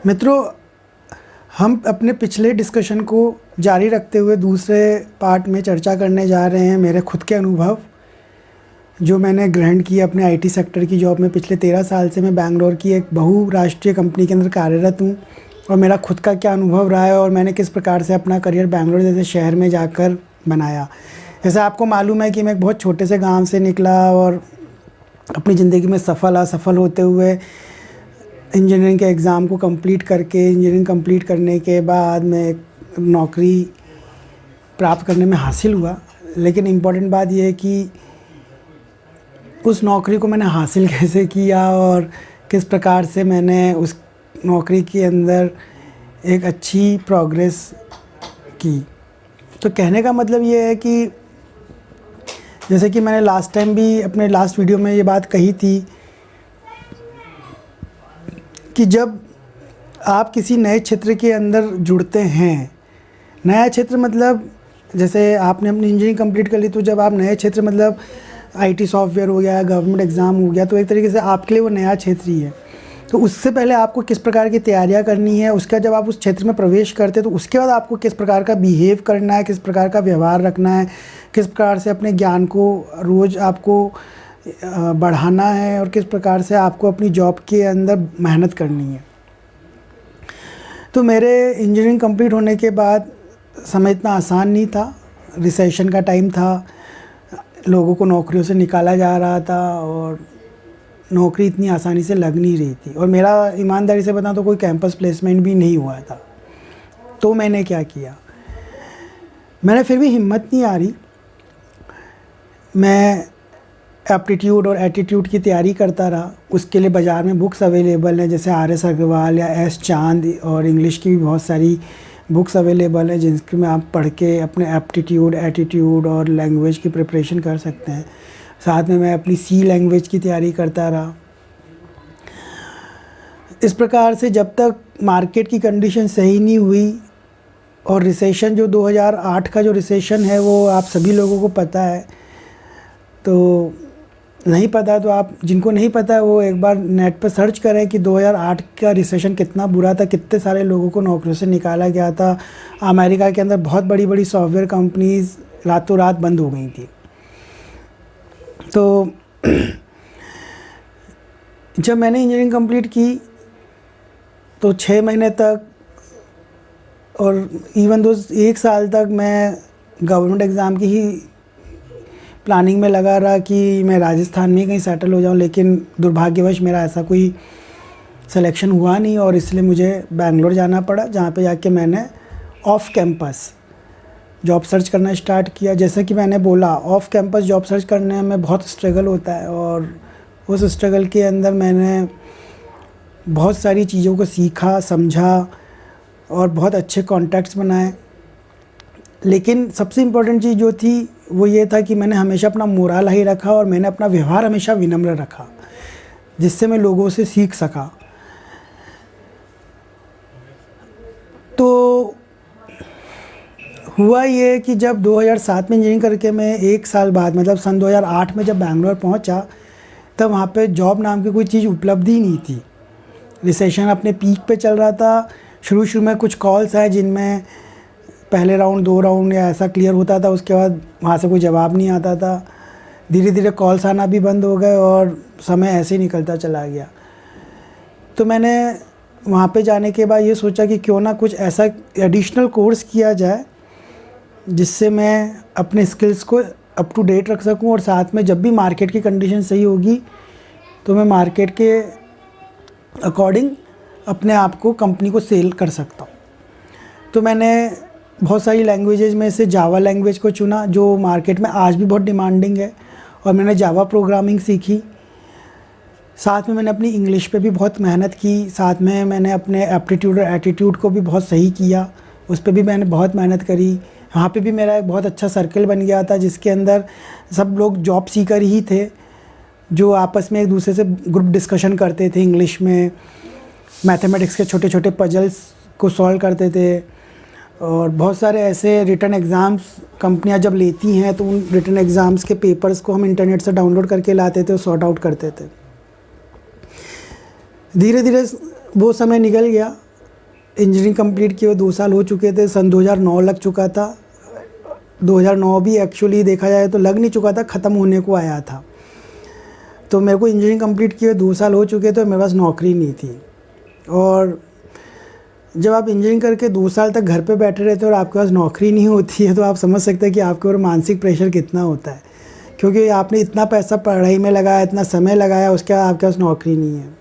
मित्रों, हम अपने पिछले डिस्कशन को जारी रखते हुए दूसरे पार्ट में चर्चा करने जा रहे हैं मेरे खुद के अनुभव जो मैंने ग्रहण किए अपने आईटी सेक्टर की जॉब में। पिछले 13 साल से मैं बैंगलोर की एक बहुराष्ट्रीय कंपनी के अंदर कार्यरत हूँ और मेरा खुद का क्या अनुभव रहा है और मैंने किस प्रकार से अपना करियर बैंगलोर जैसे शहर में जाकर बनाया। जैसे आपको मालूम है कि मैं एक बहुत छोटे से गांव से निकला और अपनी ज़िंदगी में असफल होते हुए इंजीनियरिंग के एग्ज़ाम को कंप्लीट करके इंजीनियरिंग कंप्लीट करने के बाद मैं एक नौकरी प्राप्त करने में हासिल हुआ। लेकिन इम्पॉर्टेंट बात यह है कि उस नौकरी को मैंने हासिल कैसे किया और किस प्रकार से मैंने उस नौकरी के अंदर एक अच्छी प्रोग्रेस की। तो कहने का मतलब ये है कि जैसे कि मैंने लास्ट टाइम भी अपने लास्ट वीडियो में ये बात कही थी कि जब आप किसी नए क्षेत्र के अंदर जुड़ते हैं, नया क्षेत्र मतलब जैसे आपने अपनी इंजीनियरिंग कंप्लीट कर ली, तो जब आप नए क्षेत्र मतलब आईटी सॉफ्टवेयर हो गया, गवर्नमेंट एग्ज़ाम हो गया, तो एक तरीके से आपके लिए वो नया क्षेत्र ही है। तो उससे पहले आपको किस प्रकार की तैयारियां करनी है, उसका जब आप उस क्षेत्र में प्रवेश करते हैं तो उसके बाद आपको किस प्रकार का बिहेव करना है, किस प्रकार का व्यवहार रखना है, किस प्रकार से अपने ज्ञान को रोज़ आपको बढ़ाना है और किस प्रकार से आपको अपनी जॉब के अंदर मेहनत करनी है। तो मेरे इंजीनियरिंग कंप्लीट होने के बाद समय इतना आसान नहीं था, रिसेशन का टाइम था, लोगों को नौकरियों से निकाला जा रहा था और नौकरी इतनी आसानी से लग नहीं रही थी और मेरा ईमानदारी से बताऊं तो कोई कैंपस प्लेसमेंट भी नहीं हुआ था। तो मैंने क्या किया, मैंने फिर भी हिम्मत नहीं आ रही, मैं एप्टीट्यूड और एटीट्यूड की तैयारी करता रहा। उसके लिए बाज़ार में बुक्स अवेलेबल हैं, जैसे आर एस अग्रवाल या एस चांद, और इंग्लिश की भी बहुत सारी बुक्स अवेलेबल हैं जिनके में आप पढ़ के अपने एप्टीट्यूड, एटीट्यूड और लैंग्वेज की प्रिपरेशन कर सकते हैं। साथ में मैं अपनी सी लैंग्वेज की तैयारी करता रहा। इस प्रकार से जब तक मार्केट की कंडीशन सही नहीं हुई और रिसेशन जो 2008 का जो रिसेशन है वो आप सभी लोगों को पता है, तो नहीं पता तो आप, जिनको नहीं पता है वो एक बार नेट पर सर्च करें कि 2008 का रिसेशन कितना बुरा था, कितने सारे लोगों को नौकरियों से निकाला गया था। अमेरिका के अंदर बहुत बड़ी बड़ी सॉफ्टवेयर कंपनीज रातों रात बंद हो गई थी। तो जब मैंने इंजीनियरिंग कंप्लीट की तो 6 महीने तक और इवन दो 1 साल तक मैं गवर्नमेंट एग्ज़ाम की ही प्लानिंग में लगा रहा कि मैं राजस्थान में कहीं सेटल हो जाऊं, लेकिन दुर्भाग्यवश मेरा ऐसा कोई सिलेक्शन हुआ नहीं और इसलिए मुझे बैंगलोर जाना पड़ा, जहां पे जाके मैंने ऑफ कैंपस जॉब सर्च करना स्टार्ट किया। जैसे कि मैंने बोला, ऑफ कैंपस जॉब सर्च करने में बहुत स्ट्रगल होता है और उस स्ट्रगल के अंदर मैंने बहुत सारी चीज़ों को सीखा, समझा और बहुत अच्छे कॉन्टैक्ट्स बनाए। लेकिन सबसे इम्पोर्टेंट चीज़ जो थी वो ये था कि मैंने हमेशा अपना मोराल हाई रखा और मैंने अपना व्यवहार हमेशा विनम्र रखा, जिससे मैं लोगों से सीख सका। तो हुआ ये कि जब 2007 में इंजीनियरिंग करके मैं 1 साल बाद मतलब सन 2008 में जब बैंगलोर पहुंचा, तब वहाँ पे जॉब नाम की कोई चीज़ उपलब्ध ही नहीं थी। रिसेशन अपने पीक पे चल रहा था। शुरू में कुछ कॉल्स आए जिनमें पहले राउंड 2 राउंड या ऐसा क्लियर होता था, उसके बाद वहाँ से कोई जवाब नहीं आता था। धीरे धीरे कॉल्स आना भी बंद हो गए और समय ऐसे ही निकलता चला गया। तो मैंने वहाँ पे जाने के बाद ये सोचा कि क्यों ना कुछ ऐसा एडिशनल कोर्स किया जाए जिससे मैं अपने स्किल्स को अप टू डेट रख सकूं और साथ में जब भी मार्केट की कंडीशन सही होगी तो मैं मार्केट के अकॉर्डिंग अपने आप को, कंपनी को सेल कर सकता हूं। तो मैंने बहुत सारी लैंग्वेजेस में से जावा लैंग्वेज को चुना, जो मार्केट में आज भी बहुत डिमांडिंग है, और मैंने जावा प्रोग्रामिंग सीखी। साथ में मैंने अपनी इंग्लिश पे भी बहुत मेहनत की। साथ में मैंने अपने एप्टीट्यूड और एटीट्यूड को भी बहुत सही किया, उस पर भी मैंने बहुत मेहनत करी। वहाँ पे भी मेरा एक बहुत अच्छा सर्कल बन गया था जिसके अंदर सब लोग जॉब सीकर ही थे, जो आपस में एक दूसरे से ग्रुप डिस्कशन करते थे, इंग्लिश में मैथमेटिक्स के छोटे छोटे पजल्स को सॉल्व करते थे। और बहुत सारे ऐसे रिटन एग्ज़ाम्स कंपनियां जब लेती हैं तो उन रिटन एग्ज़ाम्स के पेपर्स को हम इंटरनेट से डाउनलोड करके लाते थे और सॉर्ट आउट करते थे। धीरे धीरे वो समय निकल गया। इंजीनियरिंग कंप्लीट किए हुए 2 साल हो चुके थे, सन 2009 लग चुका था। 2009 भी एक्चुअली देखा जाए तो लग नहीं चुका था, ख़त्म होने को आया था। तो मेरे को इंजीनियरिंग कंप्लीट किए 2 साल हो चुके थे, मेरे पास नौकरी नहीं थी। और जब आप इंजीनियरिंग करके 2 साल तक घर पे बैठे रहते हो और आपके पास नौकरी नहीं होती है, तो आप समझ सकते हैं कि आपके ऊपर मानसिक प्रेशर कितना होता है, क्योंकि आपने इतना पैसा पढ़ाई में लगाया, इतना समय लगाया, उसके बाद आपके पास नौकरी नहीं है।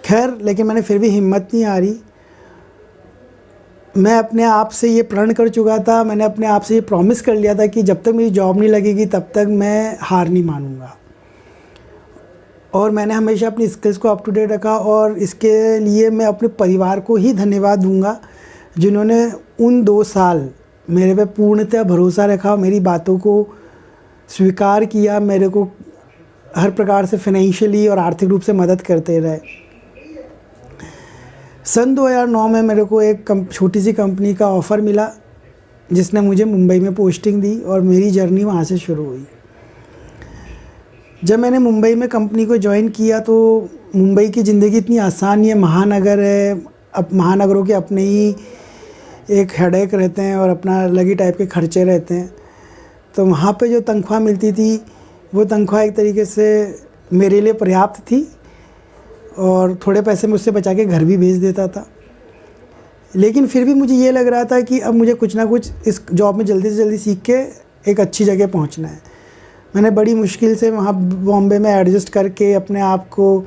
खैर, लेकिन मैंने फिर भी हिम्मत नहीं हारी। मैं अपने आप से ये प्रण कर चुका था, मैंने अपने आप से ये प्रॉमिस कर लिया था कि जब तक मेरी जॉब नहीं लगेगी तब तक मैं हार नहीं मानूंगा। और मैंने हमेशा अपनी स्किल्स को अप टू डेट रखा, और इसके लिए मैं अपने परिवार को ही धन्यवाद दूंगा, जिन्होंने उन 2 साल मेरे पे पूर्णतः भरोसा रखा, मेरी बातों को स्वीकार किया, मेरे को हर प्रकार से फाइनेंशियली और आर्थिक रूप से मदद करते रहे। सन 2009 में मेरे को एक छोटी सी कंपनी का ऑफ़र मिला, जिसने मुझे मुंबई में पोस्टिंग दी, और मेरी जर्नी वहाँ से शुरू हुई। जब मैंने मुंबई में कंपनी को ज्वाइन किया तो मुंबई की ज़िंदगी इतनी आसान नहीं है, महानगर है, अब महानगरों के अपने ही एक हेडेक रहते हैं और अपना अलग ही टाइप के खर्चे रहते हैं। तो वहाँ पे जो तनख्वाह मिलती थी वो तनख्वाह एक तरीके से मेरे लिए पर्याप्त थी, और थोड़े पैसे मुझसे बचा के घर भी भेज देता था। लेकिन फिर भी मुझे ये लग रहा था कि अब मुझे कुछ ना कुछ इस जॉब में जल्दी से जल्दी सीख के एक अच्छी जगह पहुंचना है। मैंने बड़ी मुश्किल से वहाँ बॉम्बे में एडजस्ट करके अपने आप को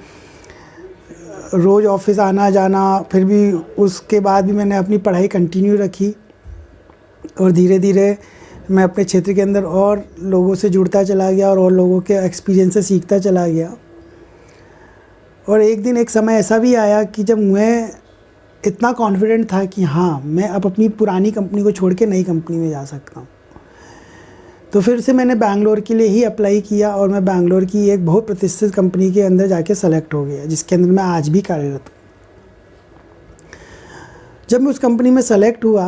रोज़ ऑफिस आना जाना, फिर भी उसके बाद भी मैंने अपनी पढ़ाई कंटिन्यू रखी, और धीरे धीरे मैं अपने क्षेत्र के अंदर और लोगों से जुड़ता चला गया और लोगों के एक्सपीरियंस से सीखता चला गया। और एक दिन एक समय ऐसा भी आया कि जब मैं इतना कॉन्फिडेंट था कि हाँ, मैं अब अपनी पुरानी कंपनी को छोड़ के नई कंपनी में जा सकता हूँ, तो फिर से मैंने बैंगलोर के लिए ही अप्लाई किया, और मैं बैंगलोर की एक बहुत प्रतिष्ठित कंपनी के अंदर जाके सेलेक्ट हो गया, जिसके अंदर मैं आज भी कार्यरत हूँ। जब मैं उस कंपनी में सेलेक्ट हुआ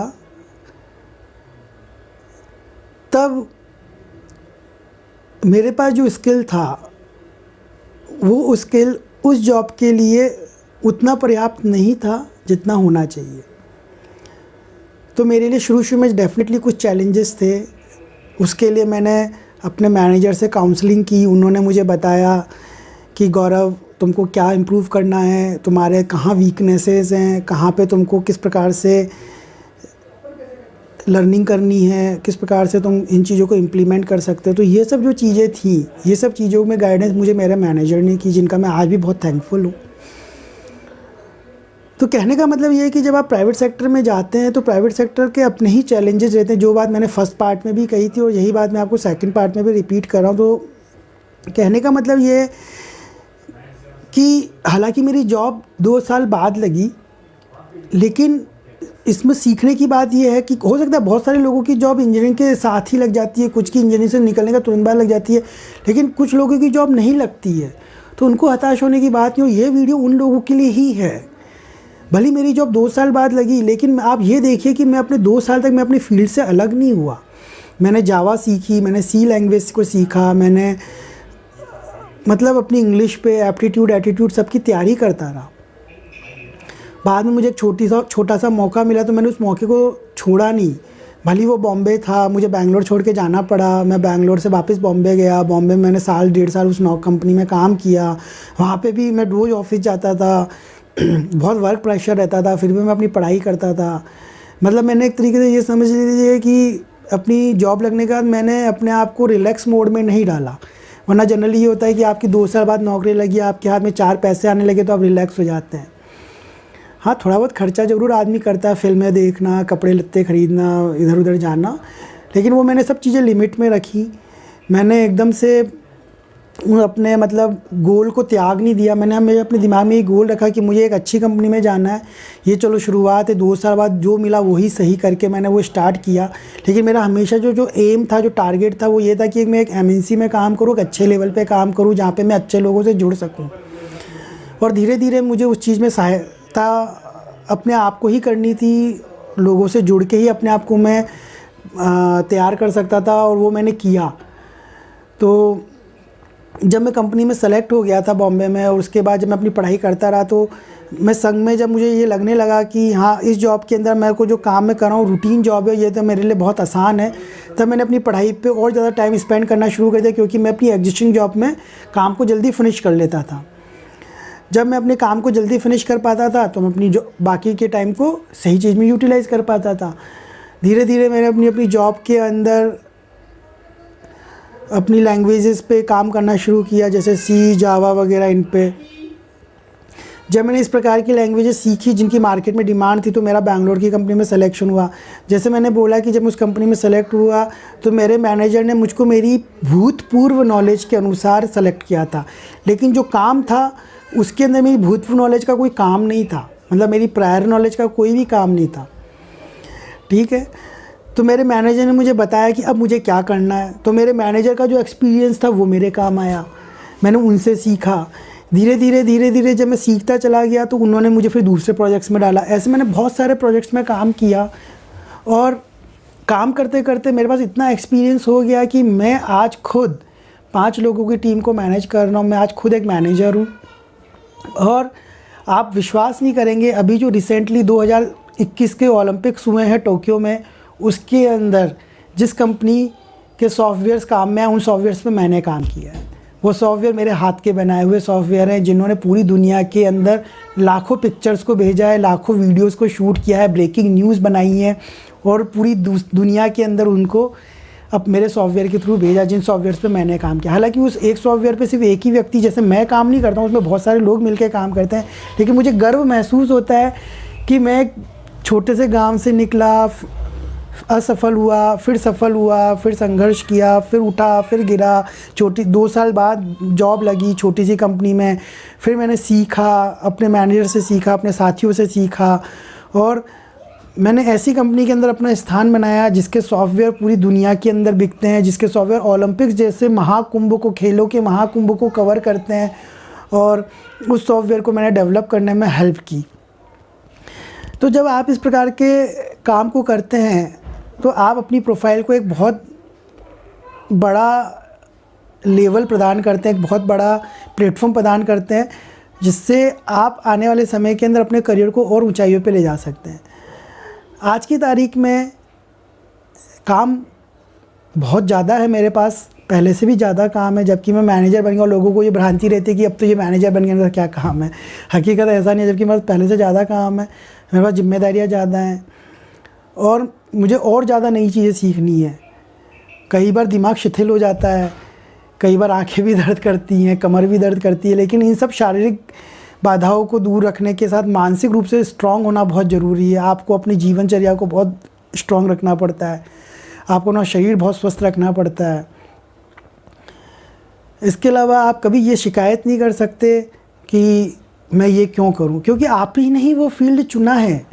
तब मेरे पास जो स्किल था वो स्किल उस जॉब के लिए उतना पर्याप्त नहीं था जितना होना चाहिए। तो मेरे लिए शुरू में डेफिनेटली कुछ चैलेंजेस थे। उसके लिए मैंने अपने मैनेजर से काउंसलिंग की। उन्होंने मुझे बताया कि गौरव, तुमको क्या इम्प्रूव करना है, तुम्हारे कहाँ वीकनेसेस हैं, कहाँ पे तुमको किस प्रकार से लर्निंग करनी है, किस प्रकार से तुम इन चीज़ों को इम्प्लीमेंट कर सकते हो। तो ये सब जो चीज़ें थी, ये सब चीज़ों में गाइडेंस मुझे मेरे मैनेजर ने की, जिनका मैं आज भी बहुत थैंकफुल हूँ। तो कहने का मतलब ये है कि जब आप प्राइवेट सेक्टर में जाते हैं तो प्राइवेट सेक्टर के अपने ही चैलेंजेस रहते हैं। जो बात मैंने फर्स्ट पार्ट में भी कही थी और यही बात मैं आपको सेकंड पार्ट में भी रिपीट कर रहा हूँ। तो कहने का मतलब ये है कि हालांकि मेरी जॉब 2 साल बाद लगी, लेकिन इसमें सीखने की बात यह है कि हो सकता है बहुत सारे लोगों की जॉब इंजीनियरिंग के साथ ही लग जाती है, कुछ की इंजीनियरिंग से निकलने का तुरंत बाद लग जाती है, लेकिन कुछ लोगों की जॉब नहीं लगती है। तो उनको हताश होने की बात नहीं हो, ये वीडियो उन लोगों के लिए ही है। भले मेरी जॉब 2 साल बाद लगी, लेकिन आप ये देखिए कि मैं अपने 2 साल तक मैं अपनी फील्ड से अलग नहीं हुआ। मैंने जावा सीखी, मैंने सी लैंग्वेज को सीखा, मैंने मतलब अपनी इंग्लिश पे एप्टीट्यूड एटीट्यूड सबकी तैयारी करता रहा। बाद में मुझे एक छोटा सा मौका मिला तो मैंने उस मौके को छोड़ा नहीं। भले वो बॉम्बे था, मुझे बैंगलोर छोड़ के जाना पड़ा। मैं बैंगलोर से वापस बॉम्बे गया। बॉम्बे में मैंने 1.5 साल उस कंपनी में काम किया। वहाँ पे भी मैं रोज़ ऑफिस जाता था, बहुत वर्क प्रेशर रहता था, फिर भी मैं अपनी पढ़ाई करता था। मतलब मैंने एक तरीके से ये समझ लीजिए कि अपनी जॉब लगने के बाद मैंने अपने आप को रिलैक्स मोड में नहीं डाला। वरना जनरली ये होता है कि आपकी 2 साल बाद नौकरी लगी, आपके हाथ में 4 पैसे आने लगे तो आप रिलैक्स हो जाते हैं। हाँ, थोड़ा बहुत खर्चा ज़रूर आदमी करता है, फिल्में देखना, कपड़े लत्ते ख़रीदना, इधर उधर जाना, लेकिन वो मैंने सब चीज़ें लिमिट में रखी। मैंने एकदम से अपने मतलब गोल को त्याग नहीं दिया। मैंने हमें अपने दिमाग में ये गोल रखा कि मुझे एक अच्छी कंपनी में जाना है। ये चलो शुरुआत है, 2 साल बाद जो मिला वही सही करके मैंने वो स्टार्ट किया। लेकिन मेरा हमेशा जो एम था, जो टारगेट था, वो ये था कि मैं एक MNC में काम करूँ, एक अच्छे लेवल पे काम करूँ, जहाँ पे मैं अच्छे लोगों से जुड़ सकूँ। और धीरे धीरे मुझे उस चीज़ में सहायता अपने आप को ही करनी थी। लोगों से जुड़ के ही अपने आप को मैं तैयार कर सकता था, और वो मैंने किया। तो जब मैं कंपनी में सेलेक्ट हो गया था बॉम्बे में, और उसके बाद जब मैं अपनी पढ़ाई करता रहा, तो मैं संग में जब मुझे ये लगने लगा कि हाँ, इस जॉब के अंदर मेरे को जो काम मैं कर रहा हूँ रूटीन जॉब है, ये तो मेरे लिए बहुत आसान है, तब मैंने अपनी पढ़ाई पे और ज़्यादा टाइम स्पेंड करना शुरू कर दिया, क्योंकि मैं अपनी एग्जिस्टिंग जॉब में काम को जल्दी फिनिश कर लेता था। जब मैं अपने काम को जल्दी फिनिश कर पाता था तो मैं अपनी जो बाकी के टाइम को सही चीज़ में यूटिलाइज़ कर पाता था। धीरे धीरे मैंने अपनी जॉब के अंदर अपनी लैंग्वेजेस पे काम करना शुरू किया, जैसे सी, जावा वगैरह इन पे। जब मैंने इस प्रकार की लैंग्वेजेस सीखी जिनकी मार्केट में डिमांड थी, तो मेरा बैंगलोर की कंपनी में सिलेक्शन हुआ। जैसे मैंने बोला कि जब मैं उस कंपनी में सेलेक्ट हुआ तो मेरे मैनेजर ने मुझको मेरी भूतपूर्व नॉलेज के अनुसार सेलेक्ट किया था, लेकिन जो काम था उसके अंदर मेरी भूतपूर्व नॉलेज का कोई काम नहीं था, मतलब मेरी प्रायर नॉलेज का कोई भी काम नहीं था। ठीक है, तो मेरे मैनेजर ने मुझे बताया कि अब मुझे क्या करना है। तो मेरे मैनेजर का जो एक्सपीरियंस था वो मेरे काम आया, मैंने उनसे सीखा। धीरे धीरे जब मैं सीखता चला गया तो उन्होंने मुझे फिर दूसरे प्रोजेक्ट्स में डाला। ऐसे मैंने बहुत सारे प्रोजेक्ट्स में काम किया, और काम करते करते मेरे पास इतना एक्सपीरियंस हो गया कि मैं आज खुद 5 लोगों की टीम को मैनेज कर रहा हूँ। मैं आज खुद एक मैनेजर हूँ। और आप विश्वास नहीं करेंगे, अभी जो रिसेंटली 2021 के ओलंपिक्स हुए हैं टोक्यो में, उसके अंदर जिस कंपनी के सॉफ्टवेयर्स काम में हैं, उन सॉफ्टवेयर्स पे मैंने काम किया है। वो सॉफ्टवेयर मेरे हाथ के बनाए हुए सॉफ्टवेयर हैं, जिन्होंने पूरी दुनिया के अंदर लाखों पिक्चर्स को भेजा है, लाखों वीडियोस को शूट किया है, ब्रेकिंग न्यूज़ बनाई है, और पूरी दुनिया के अंदर उनको अब मेरे सॉफ्टवेयर के थ्रू भेजा, जिन सॉफ्टवेयर्स पे मैंने काम किया। हालांकि उस एक सॉफ्टवेयर पे सिर्फ एक ही व्यक्ति जैसे मैं काम नहीं करता हूँ, उसमें बहुत सारे लोग मिलकर काम करते हैं, लेकिन मुझे गर्व महसूस होता है कि मैं एक छोटे से गाँव से निकला, असफल हुआ, फिर सफल हुआ, फिर संघर्ष किया, फिर उठा, फिर गिरा। 2 साल बाद जॉब लगी छोटी सी कंपनी में, फिर मैंने सीखा, अपने मैनेजर से सीखा, अपने साथियों से सीखा, और मैंने ऐसी कंपनी के अंदर अपना स्थान बनाया जिसके सॉफ्टवेयर पूरी दुनिया के अंदर बिकते हैं, जिसके सॉफ्टवेयर ओलंपिक्स जैसे महाकुंभ को, खेलों के महाकुंभ को कवर करते हैं, और उस सॉफ्टवेयर को मैंने डेवलप करने में हेल्प की। तो जब आप इस प्रकार के काम को करते हैं तो आप अपनी प्रोफाइल को एक बहुत बड़ा लेवल प्रदान करते हैं, एक बहुत बड़ा प्लेटफॉर्म प्रदान करते हैं, जिससे आप आने वाले समय के अंदर अपने करियर को और ऊंचाइयों पे ले जा सकते हैं। आज की तारीख में काम बहुत ज़्यादा है मेरे पास, पहले से भी ज़्यादा काम है, जबकि मैं मैनेजर बन गया। लोगों को ये भ्रांति रहती है कि अब तो ये मैनेजर बन गया तो क्या काम है। हकीकत ऐसा नहीं है, जबकि मेरे पास पहले से ज़्यादा काम है, मेरे पास जिम्मेदारियाँ ज़्यादा हैं, और मुझे और ज़्यादा नई चीज़ें सीखनी है। कई बार दिमाग शिथिल हो जाता है, कई बार आंखें भी दर्द करती हैं, कमर भी दर्द करती है, लेकिन इन सब शारीरिक बाधाओं को दूर रखने के साथ मानसिक रूप से स्ट्रॉन्ग होना बहुत ज़रूरी है। आपको अपनी जीवनचर्या को बहुत स्ट्रॉन्ग रखना पड़ता है, आपको अपना शरीर बहुत स्वस्थ रखना पड़ता है। इसके अलावा आप कभी ये शिकायत नहीं कर सकते कि मैं ये क्यों करूं, क्योंकि आप ही नहीं वो फील्ड चुना है,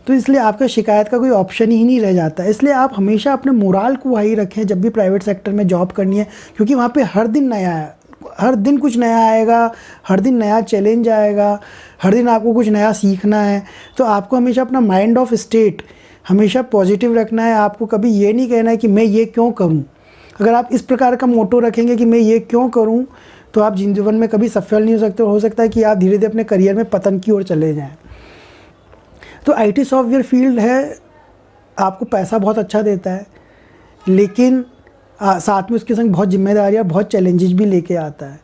तो इसलिए आपका शिकायत का कोई ऑप्शन ही नहीं रह जाता। इसलिए आप हमेशा अपने मोराल को हाई रखें जब भी प्राइवेट सेक्टर में जॉब करनी है, क्योंकि वहाँ पे हर दिन नया है, हर दिन कुछ नया आएगा, हर दिन नया चैलेंज आएगा, हर दिन आपको कुछ नया सीखना है। तो आपको हमेशा अपना माइंड ऑफ स्टेट हमेशा पॉजिटिव रखना है। आपको कभी ये नहीं कहना है कि मैं ये क्यों करूं। अगर आप इस प्रकार का मोटो रखेंगे कि मैं ये क्यों करूं, तो आप जीवन में कभी सफल नहीं हो सकते। हो सकता है कि आप धीरे धीरे अपने करियर में पतन की ओर चले जाएं। तो आईटी सॉफ्टवेयर फील्ड है, आपको पैसा बहुत अच्छा देता है, लेकिन साथ में उसके संग बहुत जिम्मेदारियाँ, बहुत चैलेंजेस भी लेके आता है।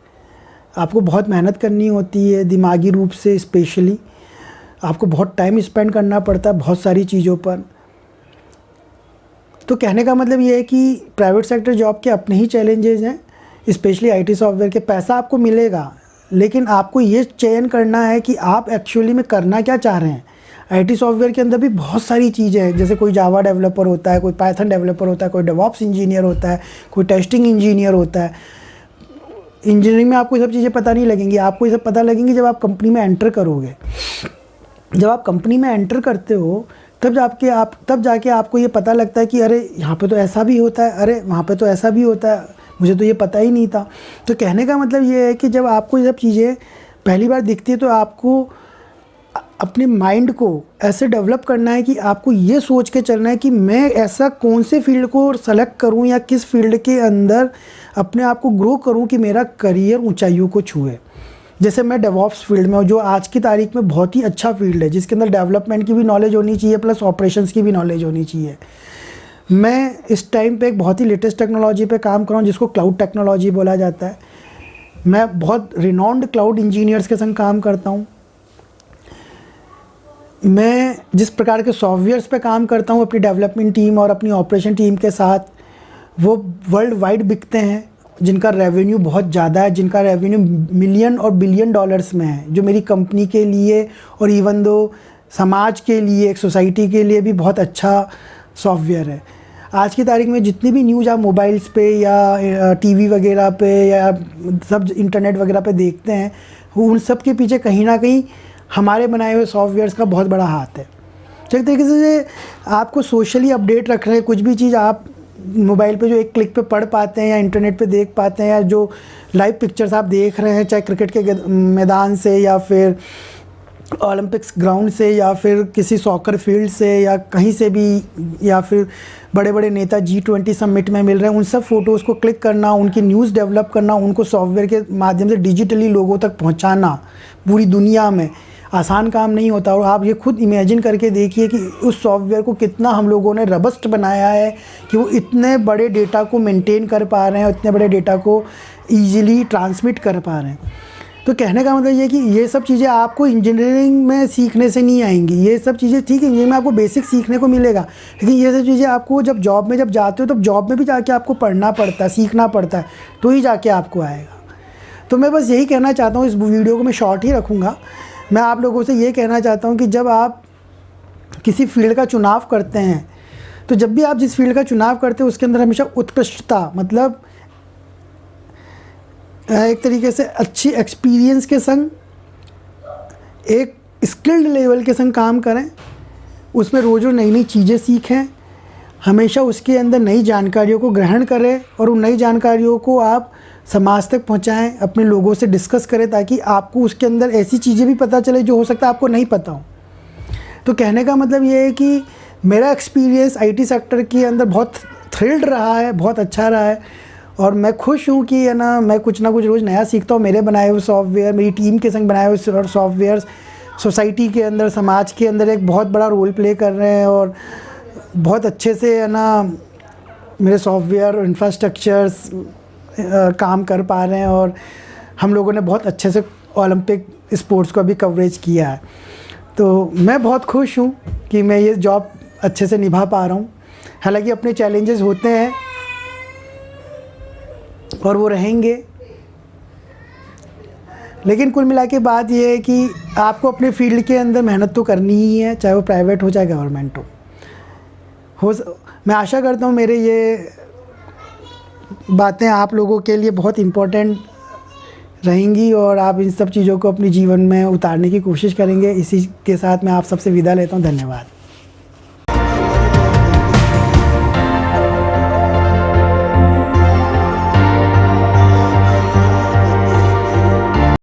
आपको बहुत मेहनत करनी होती है, दिमागी रूप से स्पेशली आपको बहुत टाइम स्पेंड करना पड़ता है बहुत सारी चीज़ों पर। तो कहने का मतलब ये है कि प्राइवेट सेक्टर जॉब के अपने ही चैलेंजेस हैं, स्पेशली आईटी सॉफ्टवेयर के। पैसा आपको मिलेगा, लेकिन आपको ये चयन करना है कि आप एक्चुअली में करना क्या चाह रहे हैं। आईटी सॉफ्टवेयर के अंदर भी बहुत सारी चीज़ें हैं, जैसे कोई जावा डेवलपर होता है, कोई पाइथन डेवलपर होता है, कोई डेवऑप्स इंजीनियर होता है, कोई टेस्टिंग इंजीनियर होता है। इंजीनियरिंग में आपको ये सब चीज़ें पता नहीं लगेंगी, आपको ये सब पता लगेंगी जब आप कंपनी में एंटर करोगे। जब आप कंपनी में एंटर करते हो तब जाके आपको ये पता लगता है कि अरे यहाँ पे तो ऐसा भी होता है, अरे वहाँ पे तो ऐसा भी होता है, मुझे तो ये पता ही नहीं था। तो कहने का मतलब ये है कि जब आपको ये सब चीज़ें पहली बार दिखती है तो आपको अपने माइंड को ऐसे डेवलप करना है कि आपको ये सोच के चलना है कि मैं ऐसा कौन से फील्ड को सेलेक्ट करूं या किस फील्ड के अंदर अपने आप को ग्रो करूं कि मेरा करियर ऊंचाइयों को छुए। जैसे मैं डेवऑप्स फील्ड में हूँ, जो आज की तारीख में बहुत ही अच्छा फील्ड है, जिसके अंदर डेवलपमेंट की भी नॉलेज होनी चाहिए प्लस ऑपरेशंस की भी नॉलेज होनी चाहिए। मैं इस टाइम पे एक बहुत ही लेटेस्ट टेक्नोलॉजी पे काम कर रहा हूँ जिसको क्लाउड टेक्नोलॉजी बोला जाता है। मैं बहुत रिनॉन्ड क्लाउड इंजीनियर्स के संग काम करता हूँ। मैं जिस प्रकार के सॉफ्टवेयर्स पे काम करता हूँ अपनी डेवलपमेंट टीम और अपनी ऑपरेशन टीम के साथ, वो वर्ल्ड वाइड बिकते हैं, जिनका रेवेन्यू बहुत ज़्यादा है, जिनका रेवेन्यू मिलियन और बिलियन डॉलर्स में है, जो मेरी कंपनी के लिए और इवन दो समाज के लिए, एक सोसाइटी के लिए भी बहुत अच्छा सॉफ्टवेयर है। आज की तारीख में जितनी भी न्यूज़ आप मोबाइल्स पे या टीवी वगैरह पे या सब इंटरनेट वगैरह पे देखते हैं, उन सब के पीछे कहीं ना कहीं हमारे बनाए हुए सॉफ्टवेयर्स का बहुत बड़ा हाथ है। तो एक तरीके से आपको सोशली अपडेट रख रहे हैं, कुछ भी चीज़ आप मोबाइल पे जो एक क्लिक पे पढ़ पाते हैं या इंटरनेट पे देख पाते हैं, या जो लाइव पिक्चर्स आप देख रहे हैं, चाहे क्रिकेट के मैदान से या फिर ओलंपिक्स ग्राउंड से या फिर किसी सॉकर फील्ड से या कहीं से भी, या फिर बड़े बड़े नेता G20 समिट में मिल रहे हैं, उन सब फ़ोटोज़ को क्लिक करना, उनकी न्यूज़ डेवलप करना, उनको सॉफ्टवेयर के माध्यम से डिजिटली लोगों तक पहुंचाना पूरी दुनिया में आसान काम नहीं होता। और आप ये खुद इमेजिन करके देखिए कि उस सॉफ्टवेयर को कितना हम लोगों ने रबस्ट बनाया है कि वो इतने बड़े डेटा को मेंटेन कर पा रहे हैं, इतने बड़े डेटा को ईजिली ट्रांसमिट कर पा रहे हैं। तो कहने का मतलब ये कि ये सब चीज़ें आपको इंजीनियरिंग में सीखने से नहीं आएंगी। ये सब चीज़ें ठीक है, इंजीनियरिंग में आपको बेसिक सीखने को मिलेगा, लेकिन ये सब चीज़ें आपको जब जॉब में जाते हो तब जॉब में भी जाके आपको पढ़ना पड़ता है, सीखना पड़ता है, तो ही जाके आपको आएगा। तो मैं बस यही कहना चाहता हूँ, इस वीडियो को मैं शॉर्ट ही रखूँगा। मैं आप लोगों से ये कहना चाहता हूँ कि जब आप किसी फील्ड का चुनाव करते हैं, तो जब भी आप जिस फील्ड का चुनाव करते हैं उसके अंदर हमेशा उत्कृष्टता, मतलब एक तरीके से अच्छी एक्सपीरियंस के संग, एक स्किल्ड लेवल के संग काम करें, उसमें रोज़ नई नई चीज़ें सीखें, हमेशा उसके अंदर नई जानकारियों को ग्रहण करें और उन नई जानकारियों को आप समाज तक पहुंचाएं, अपने लोगों से डिस्कस करें, ताकि आपको उसके अंदर ऐसी चीज़ें भी पता चले जो हो सकता है आपको नहीं पता हो। तो कहने का मतलब ये है कि मेरा एक्सपीरियंस आईटी सेक्टर के अंदर बहुत थ्रिल्ड रहा है, बहुत अच्छा रहा है, और मैं खुश हूँ कि है ना, मैं कुछ ना कुछ रोज़ नया सीखता हूँ। मेरे बनाए हुए सॉफ्टवेयर, मेरी टीम के संग बनाए हुए सॉफ्टवेयर सोसाइटी के अंदर, समाज के अंदर एक बहुत बड़ा रोल प्ले कर रहे हैं, और बहुत अच्छे से है ना मेरे सॉफ्टवेयर इंफ्रास्ट्रक्चर्स काम कर पा रहे हैं, और हम लोगों ने बहुत अच्छे से ओलंपिक स्पोर्ट्स को भी कवरेज किया है। तो मैं बहुत खुश हूँ कि मैं ये जॉब अच्छे से निभा पा रहा हूँ। हालांकि अपने चैलेंजेस होते हैं और वो रहेंगे, लेकिन कुल मिला के बात ये है कि आपको अपने फील्ड के अंदर मेहनत तो करनी ही है, चाहे वो प्राइवेट हो चाहे गवर्नमेंट हो। मैं आशा करता हूँ मेरे ये बातें आप लोगों के लिए बहुत इम्पोर्टेंट रहेंगी और आप इन सब चीज़ों को अपने जीवन में उतारने की कोशिश करेंगे। इसी के साथ मैं आप सबसे विदा लेता हूँ। धन्यवाद।